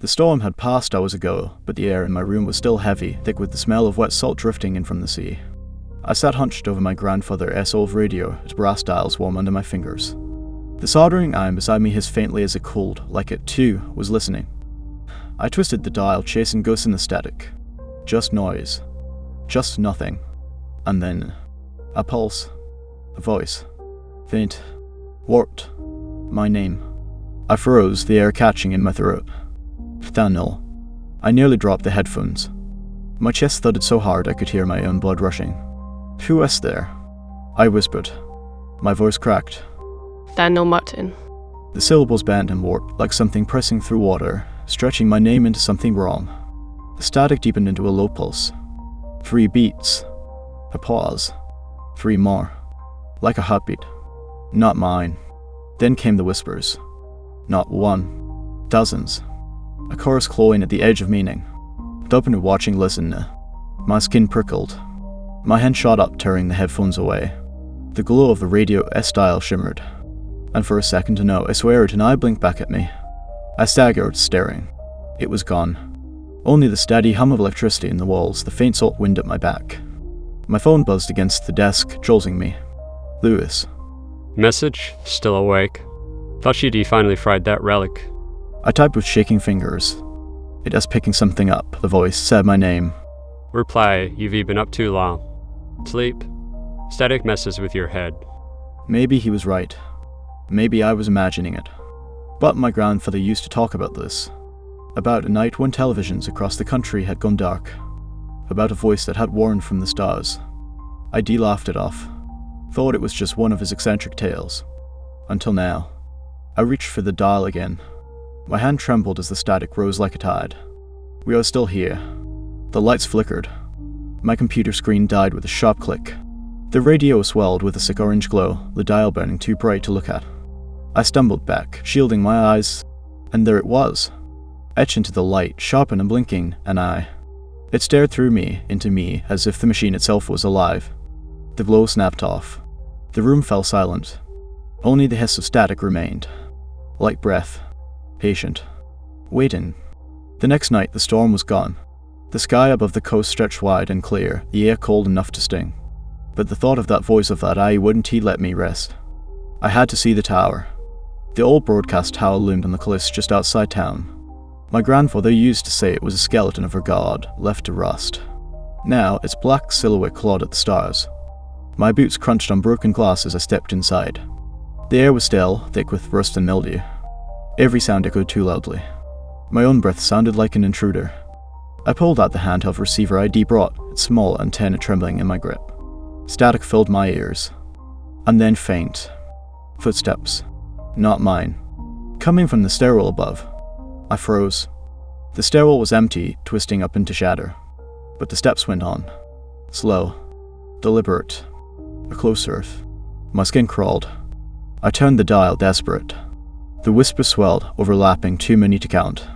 The storm had passed hours ago, but the air in my room was still heavy, thick with the smell of wet salt drifting in from the sea. I sat hunched over my grandfather's old radio, its brass dials warm under my fingers. The soldering iron beside me hissed faintly as it cooled, like it, too, was listening. I twisted the dial, chasing ghosts in the static. Just noise. Just nothing. And then, a pulse. A voice. Faint. Warped. My name. I froze, the air catching in my throat. Daniel. I nearly dropped the headphones. My chest thudded so hard I could hear my own blood rushing. Who was there? I whispered. My voice cracked. Daniel Martin. The syllables bent and warped, like something pressing through water, stretching my name into something wrong. The static deepened into a low pulse. 3 beats. A pause. 3 more. Like a heartbeat. Not mine. Then came the whispers. Not one. Dozens. A chorus clawing at the edge of meaning. Open to watching, listen. My skin prickled. My hand shot up, tearing the headphones away. The glow of the radio S-dial shimmered. And for a second to know, I swear it, an eye blinked back at me. I staggered, staring. It was gone. Only the steady hum of electricity in the walls, the faint salt wind at my back. My phone buzzed against the desk, jolting me. Lewis. Message? Still awake. Thought you'd finally fried that relic. I typed with shaking fingers. It was picking something up. The voice said my name. Reply, you've been up too long. Sleep. Static messes with your head. Maybe he was right. Maybe I was imagining it. But my grandfather used to talk about this. About a night when televisions across the country had gone dark. About a voice that had warned from the stars. I laughed it off. Thought it was just one of his eccentric tales. Until now. I reached for the dial again. My hand trembled as the static rose like a tide. We are still here. The lights flickered. My computer screen died with a sharp click. The radio swelled with a sick orange glow, the dial burning too bright to look at. I stumbled back, shielding my eyes, and there it was. Etched into the light, sharp and blinking, an eye. It stared through me, into me, as if the machine itself was alive. The glow snapped off. The room fell silent. Only the hiss of static remained. Light breath. Patient. Waiting. The next night, the storm was gone. The sky above the coast stretched wide and clear, the air cold enough to sting. But the thought of that voice of that eye wouldn't let me rest. I had to see the tower. The old broadcast tower loomed on the cliffs just outside town. My grandfather used to say it was a skeleton of a god, left to rust. Now, its black silhouette clawed at the stars. My boots crunched on broken glass as I stepped inside. The air was still, thick with rust and mildew. Every sound echoed too loudly. My own breath sounded like an intruder. I pulled out the handheld receiver ID brought, its small antenna trembling in my grip. Static filled my ears. And then faint. Footsteps. Not mine. Coming from the stairwell above. I froze. The stairwell was empty, twisting up into shadow. But the steps went on. Slow. Deliberate. A close earth. My skin crawled. I turned the dial, desperate. The whisper swelled, overlapping, too many to count.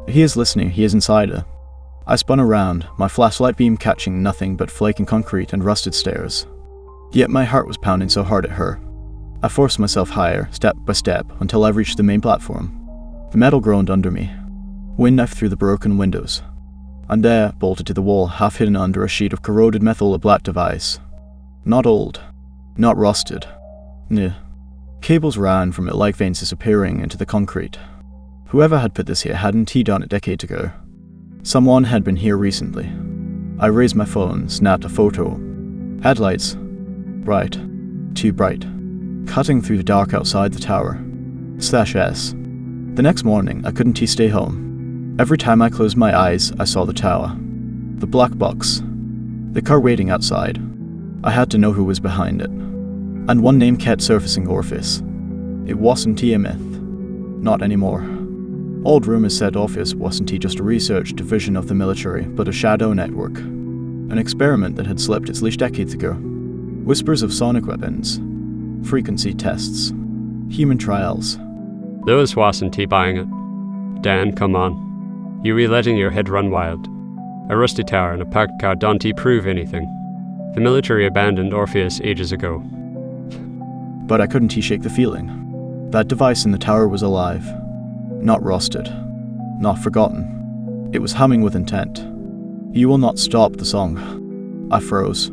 He is listening, he is inside her. I spun around, my flashlight beam catching nothing but flaking concrete and rusted stairs. Yet my heart was pounding so hard it hurt. I forced myself higher, step by step, until I reached the main platform. The metal groaned under me. Wind knifed through the broken windows. And there, bolted to the wall, half hidden under a sheet of corroded metal, a black device. Not old. Not rusted. No. Cables ran from it like veins disappearing into the concrete. Whoever had put this here hadn't he done it decades ago. Someone had been here recently. I raised my phone, snapped a photo. Headlights. Bright. Too bright. Cutting through the dark outside the tower. /S. The next morning, I couldn't stay home. Every time I closed my eyes, I saw the tower. The black box. The car waiting outside. I had to know who was behind it. And one name kept surfacing, Orpheus. It wasn't he a myth. Not anymore. Old rumors said Orpheus wasn't he just a research division of the military, but a shadow network. An experiment that had slipped its leash decades ago. Whispers of sonic weapons. Frequency tests. Human trials. Lewis wasn't he buying it. Dan, come on. You letting your head run wild. A rusty tower and a packed car don't prove anything. The military abandoned Orpheus ages ago. But I couldn't shake the feeling. That device in the tower was alive. Not rusted. not forgotten. It was humming with intent. "You will not stop the song." I froze.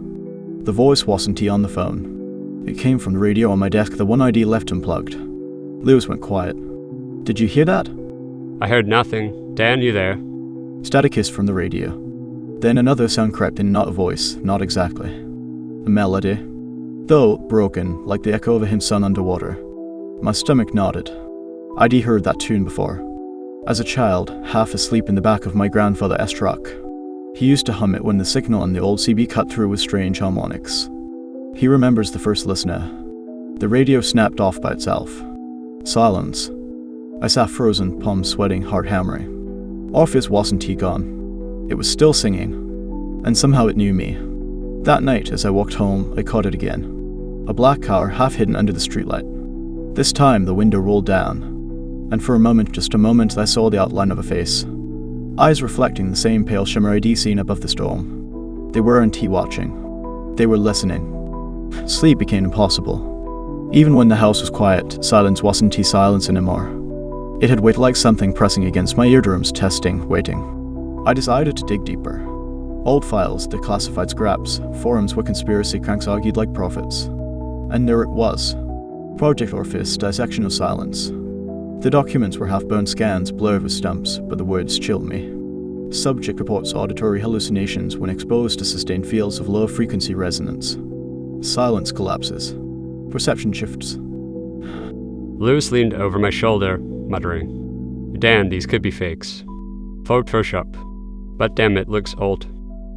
The voice wasn't on the phone. It came from the radio on my desk, the one I'd left unplugged. Lewis went quiet. "Did you hear that?" I heard nothing. Dan, you there? Static hissed from the radio. Then another sound crept in, not a voice, not exactly. A melody, though broken, like the echo of a hymn sung underwater. My stomach nodded. I'd heard that tune before. As a child, half asleep in the back of my grandfather's truck. He used to hum it when the signal on the old CB cut through with strange harmonics. He remembers the first listener. The radio snapped off by itself. Silence. I sat frozen, palms sweating, heart hammering. Orpheus wasn't gone. It was still singing, and somehow it knew me. That night, as I walked home, I caught it again. A black car half hidden under the streetlight. This time, the window rolled down, and for a moment, just a moment, I saw the outline of a face. Eyes reflecting the same pale shimmer I'd seen above the storm. They weren't watching. They were listening. Sleep became impossible. Even when the house was quiet, silence wasn't silence anymore. It had weight like something pressing against my eardrums, testing, waiting. I decided to dig deeper. Old files, declassified scraps, forums where conspiracy cranks argued like prophets. And there it was. Project Orpheus, Dissection of Silence. The documents were half-burned scans, blurred with stumps, but the words chilled me. Subject reports auditory hallucinations when exposed to sustained fields of low-frequency resonance. Silence collapses. Perception shifts. Lewis leaned over my shoulder, muttering, "Dan, these could be fakes. Photoshop. But damn it, looks old.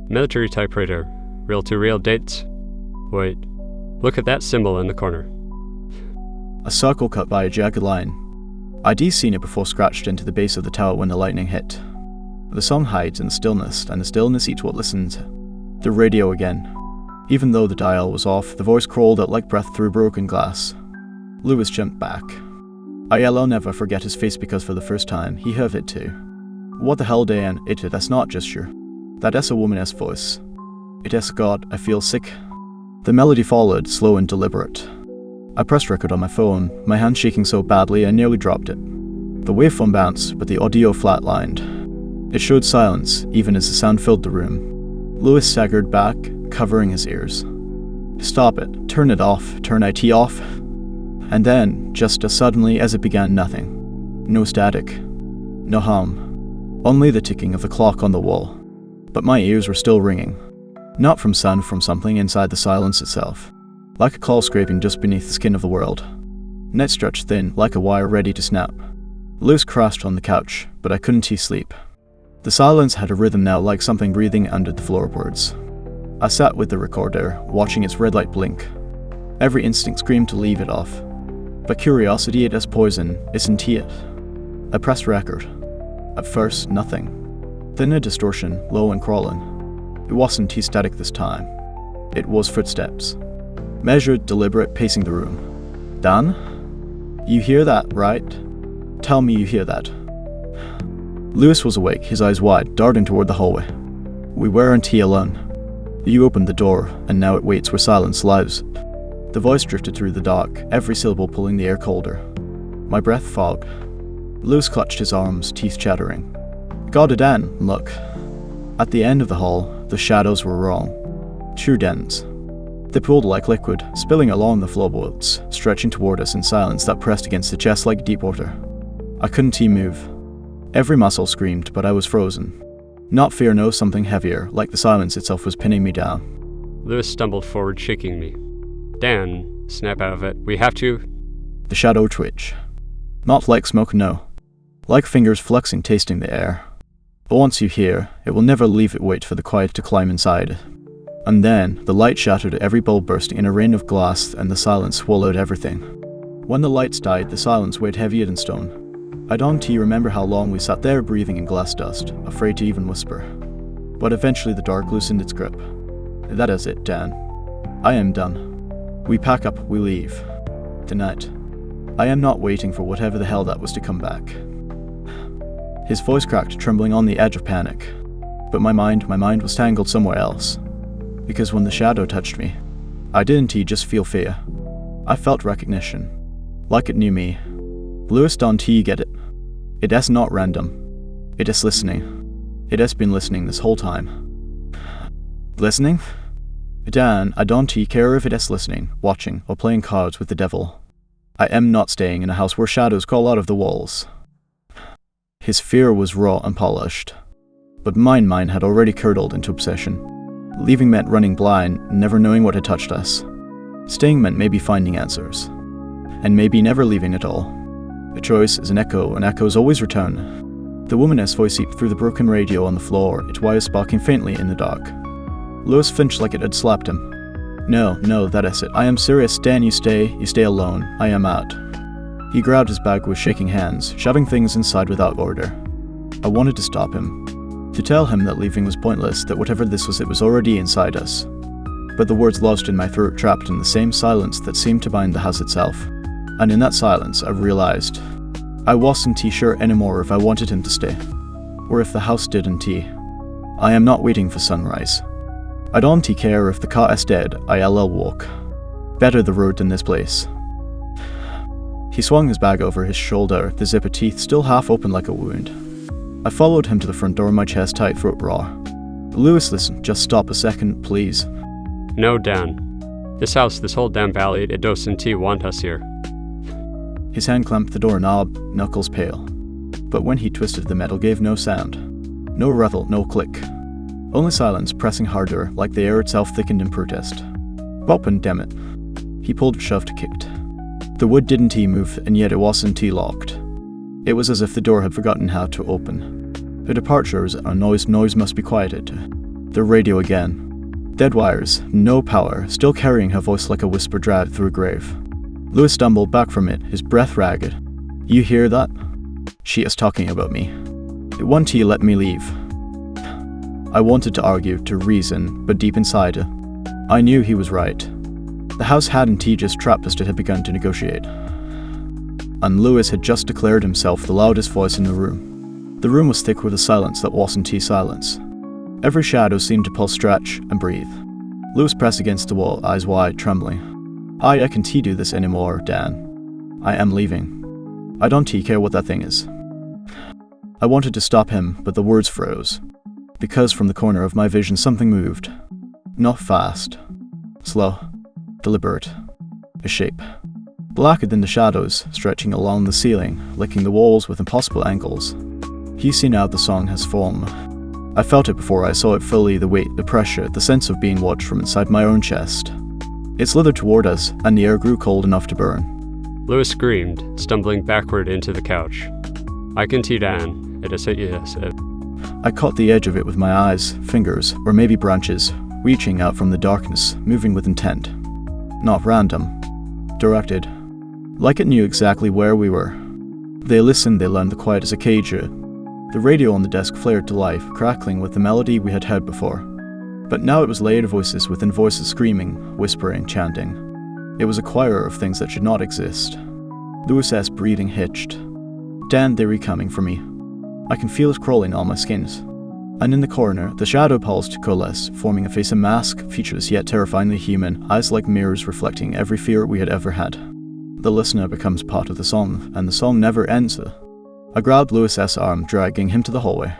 Military typewriter. Reel-to-reel dates. Wait, look at that symbol in the corner." A circle cut by a jagged line. I'd seen it before, scratched into the base of the tower when the lightning hit. The song hides in the stillness, and the stillness eats what listens. The radio again. Even though the dial was off, the voice crawled out like breath through broken glass. Lewis jumped back. I'll never forget his face because for the first time, he heard it too. "What the hell, Dan? That's not gesture. That is a woman's voice. It is God, I feel sick." The melody followed, slow and deliberate. I pressed record on my phone, my hand shaking so badly I nearly dropped it. The waveform bounced, but the audio flatlined. It showed silence, even as the sound filled the room. Lewis staggered back, covering his ears. "Stop it. Turn it off. Turn IT off." And then, just as suddenly as it began, nothing. No static. No hum. Only the ticking of the clock on the wall. But my ears were still ringing. Not from sound, from something inside the silence itself. Like a claw scraping just beneath the skin of the world. Net stretched thin, like a wire ready to snap. Lewis crashed on the couch, but I couldn't sleep. The silence had a rhythm now, like something breathing under the floorboards. I sat with the recorder, watching its red light blink. Every instinct screamed to leave it off. But curiosity, it is poison, isn't it? I pressed record. At first, nothing. Then a distortion, low and crawling. It wasn't static this time. It was footsteps. Measured, deliberate, pacing the room. "Dan? You hear that, right? Tell me you hear that." Lewis was awake, his eyes wide, darting toward the hallway. We weren't alone. You opened the door, and now it waits where silence lies. The voice drifted through the dark, every syllable pulling the air colder. My breath fogged. Lewis clutched his arms, teeth chattering. "God, Dan, look." At the end of the hall, the shadows were wrong. Too dense. They pooled like liquid, spilling along the floorboards, stretching toward us in silence that pressed against the chest like deep water. I couldn't move. Every muscle screamed, but I was frozen. Not fear, no, something heavier, like the silence itself was pinning me down. Lewis stumbled forward, shaking me. "Dan, snap out of it. We have to." The shadow twitch. Not like smoke, no. Like fingers flexing, tasting the air. But once you hear, it will never leave it. Wait for the quiet to climb inside. And then, the light shattered, every bulb bursting in a rain of glass, and the silence swallowed everything. When the lights died, the silence weighed heavier than stone. I don't remember how long we sat there breathing in glass dust, afraid to even whisper. But eventually the dark loosened its grip. "That is it, Dan. I am done. We pack up, we leave. Tonight. I am not waiting for whatever the hell that was to come back." His voice cracked, trembling on the edge of panic. But my mind was tangled somewhere else. Because when the shadow touched me, I didn't just feel fear. I felt recognition. Like it knew me. "Lewis, don't you get it? It is not random. It is listening. It has been listening this whole time. Listening? Dan, I don't care if it is listening, watching, or playing cards with the devil. I am not staying in a house where shadows crawl out of the walls. His fear was raw and polished, but mine had already curdled into obsession. Leaving meant running blind, never knowing what had touched us. Staying meant maybe finding answers, and maybe never leaving at all. A choice is an echo, and echoes always return. The woman's voice seeped through the broken radio on the floor, its wires sparking faintly in the dark. Lewis flinched like it had slapped him. No, that is it. I am serious. Dan, you stay alone. I am out. He grabbed his bag with shaking hands, shoving things inside without order. I wanted to stop him, to tell him that leaving was pointless, that whatever this was, it was already inside us. But the words lodged in my throat, trapped in the same silence that seemed to bind the house itself. And in that silence, I realized I wasn't sure anymore if I wanted him to stay, or if the house didn't. I am not waiting for sunrise. I don't care if the car is dead, I'll walk. Better the road than this place. He swung his bag over his shoulder, the zipper teeth still half open like a wound. I followed him to the front door, my chest tight, throat raw. Lewis, listen, just stop a second, please. No, Dan. This house, this whole damn valley, it doesn't want us here. His hand clamped the doorknob, knuckles pale. But when he twisted, the metal gave no sound. No rattle, no click. Only silence, pressing harder, like the air itself thickened in protest. Open, damn it. He pulled, shoved, kicked. The wood didn't move, and yet it wasn't locked. It was as if the door had forgotten how to open. A departure is a noise must be quieted. The radio again. Dead wires, no power, still carrying her voice like a whisper dragged through a grave. Lewis stumbled back from it, his breath ragged. You hear that? She is talking about me. It won't let me leave. I wanted to argue, to reason, but deep inside, I knew he was right. The house hadn't just trapped us, it had begun to negotiate. And Lewis had just declared himself the loudest voice in the room. The room was thick with a silence that wasn't silence. Every shadow seemed to pulse, stretch, and breathe. Lewis pressed against the wall, eyes wide, trembling. I can't do this anymore, Dan. I am leaving. I don't care what that thing is. I wanted to stop him, but the words froze. Because from the corner of my vision something moved. Not fast. Slow. Deliberate. A shape. Blacker than the shadows, stretching along the ceiling, licking the walls with impossible angles. You see now the song has form. I felt it before I saw it fully, the weight, the pressure, the sense of being watched from inside my own chest. It slithered toward us, and the air grew cold enough to burn. Lewis screamed, stumbling backward into the couch. I can see Dan. It is yes. I caught the edge of it with my eyes, fingers, or maybe branches, reaching out from the darkness, moving with intent. Not random. Directed. Like it knew exactly where we were. They listened, they learned the quiet as a cage. The radio on the desk flared to life, crackling with the melody we had heard before. But now it was layered voices within voices, screaming, whispering, chanting. It was a choir of things that should not exist. Lewis's breathing hitched. Dan, they were coming for me. I can feel it crawling on my skins. And in the corner, the shadow pulsed to coalesce, forming a face, a mask, featureless yet terrifyingly human, eyes like mirrors reflecting every fear we had ever had. The listener becomes part of the song, and the song never ends. I grabbed Lewis's arm, dragging him to the hallway.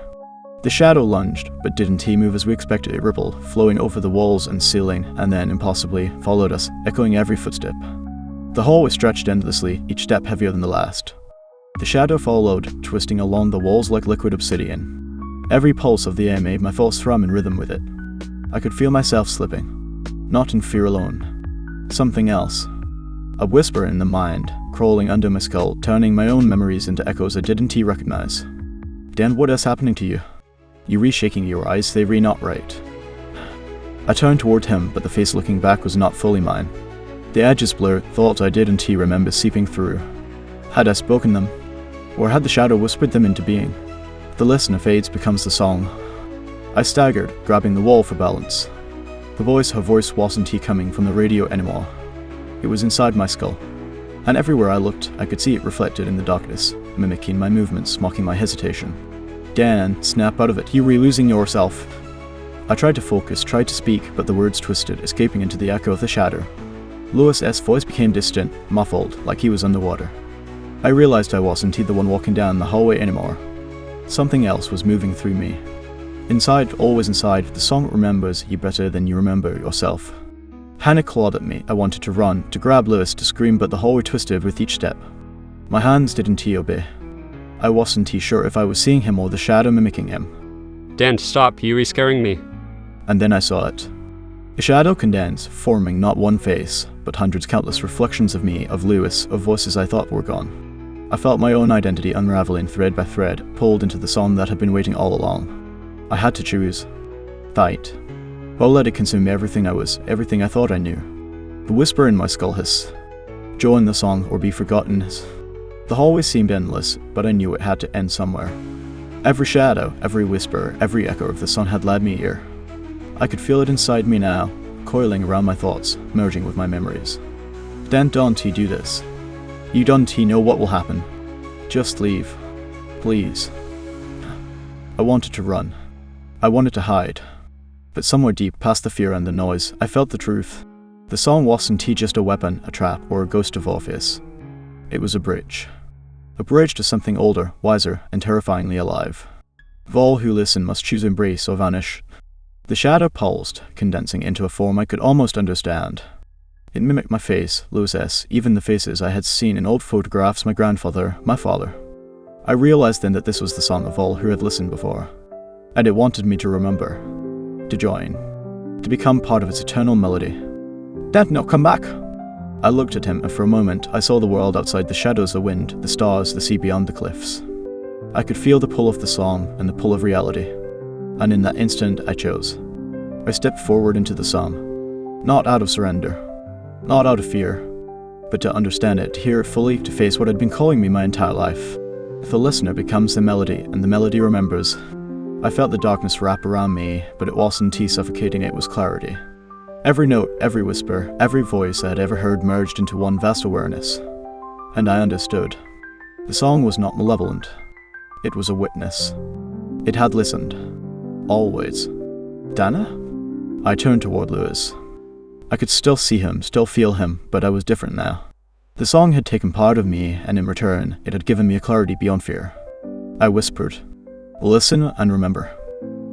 The shadow lunged, but didn't move as we expected. It rippled, flowing over the walls and ceiling, and then, impossibly, followed us, echoing every footstep. The hallway stretched endlessly, each step heavier than the last. The shadow followed, twisting along the walls like liquid obsidian. Every pulse of the air made my thoughts thrum in rhythm with it. I could feel myself slipping. Not in fear alone. Something else. A whisper in the mind, crawling under my skull, turning my own memories into echoes I didn't recognize. Dan, what is happening to you? You re-shaking your eyes, they re-not right. I turned toward him, but the face looking back was not fully mine. The edges blurred, thoughts I didn't remember seeping through. Had I spoken them? Or had the shadow whispered them into being? The listener fades, becomes the song. I staggered, grabbing the wall for balance. Her voice wasn't coming from the radio anymore. It was inside my skull. And everywhere I looked, I could see it reflected in the darkness, mimicking my movements, mocking my hesitation. Dan, snap out of it, you were losing yourself. I tried to focus, tried to speak, but the words twisted, escaping into the echo of the shadow. Lewis's voice became distant, muffled, like he was underwater. I realized I wasn't the one walking down the hallway anymore. Something else was moving through me. Inside, always inside, the song remembers you better than you remember yourself. Hannah clawed at me. I wanted to run, to grab Lewis, to scream, but the hallway twisted with each step. My hands didn't obey. I wasn't sure if I was seeing him or the shadow mimicking him. Dan, stop, you were scaring me. And then I saw it. A shadow condensed, forming not one face, but hundreds countless reflections of me, of Lewis, of voices I thought were gone. I felt my own identity unraveling thread by thread, pulled into the song that had been waiting all along. I had to choose. Fight. Or let it consume everything I was, everything I thought I knew. The whisper in my skull hissed. Join the song or be forgotten. The hallway seemed endless, but I knew it had to end somewhere. Every shadow, every whisper, every echo of the song had led me here. I could feel it inside me now, coiling around my thoughts, merging with my memories. Then don't do this. You don't know what will happen. Just leave. Please. I wanted to run. I wanted to hide. But somewhere deep past the fear and the noise, I felt the truth. The song wasn't just a weapon, a trap, or a ghost of Orpheus. It was a bridge. A bridge to something older, wiser, and terrifyingly alive. All who listen must choose embrace or vanish. The shadow pulsed, condensing into a form I could almost understand. It mimicked my face, Lewis S., even the faces I had seen in old photographs, my grandfather, my father. I realized then that this was the song of all who had listened before. And it wanted me to remember. To join. To become part of its eternal melody. Dad, no, come back! I looked at him, and for a moment I saw the world outside, the shadows, the wind, the stars, the sea beyond the cliffs. I could feel the pull of the song and the pull of reality. And in that instant I chose. I stepped forward into the song. Not out of surrender. Not out of fear. But to understand it, to hear it fully, to face what had been calling me my entire life. The listener becomes the melody, and the melody remembers. I felt the darkness wrap around me, but it wasn't suffocating, it was clarity. Every note, every whisper, every voice I had ever heard merged into one vast awareness. And I understood. The song was not malevolent. It was a witness. It had listened. Always. Dana? I turned toward Lewis. I could still see him, still feel him, but I was different now. The song had taken part of me, and in return, it had given me a clarity beyond fear. I whispered, "Listen and remember."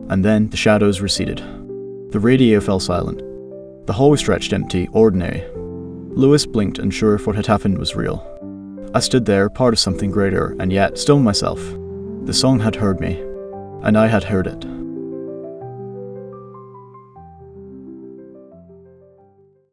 And then the shadows receded. The radio fell silent. The hallway stretched empty, ordinary. Lewis blinked, unsure if what had happened was real. I stood there, part of something greater, and yet still myself. The song had heard me, and I had heard it.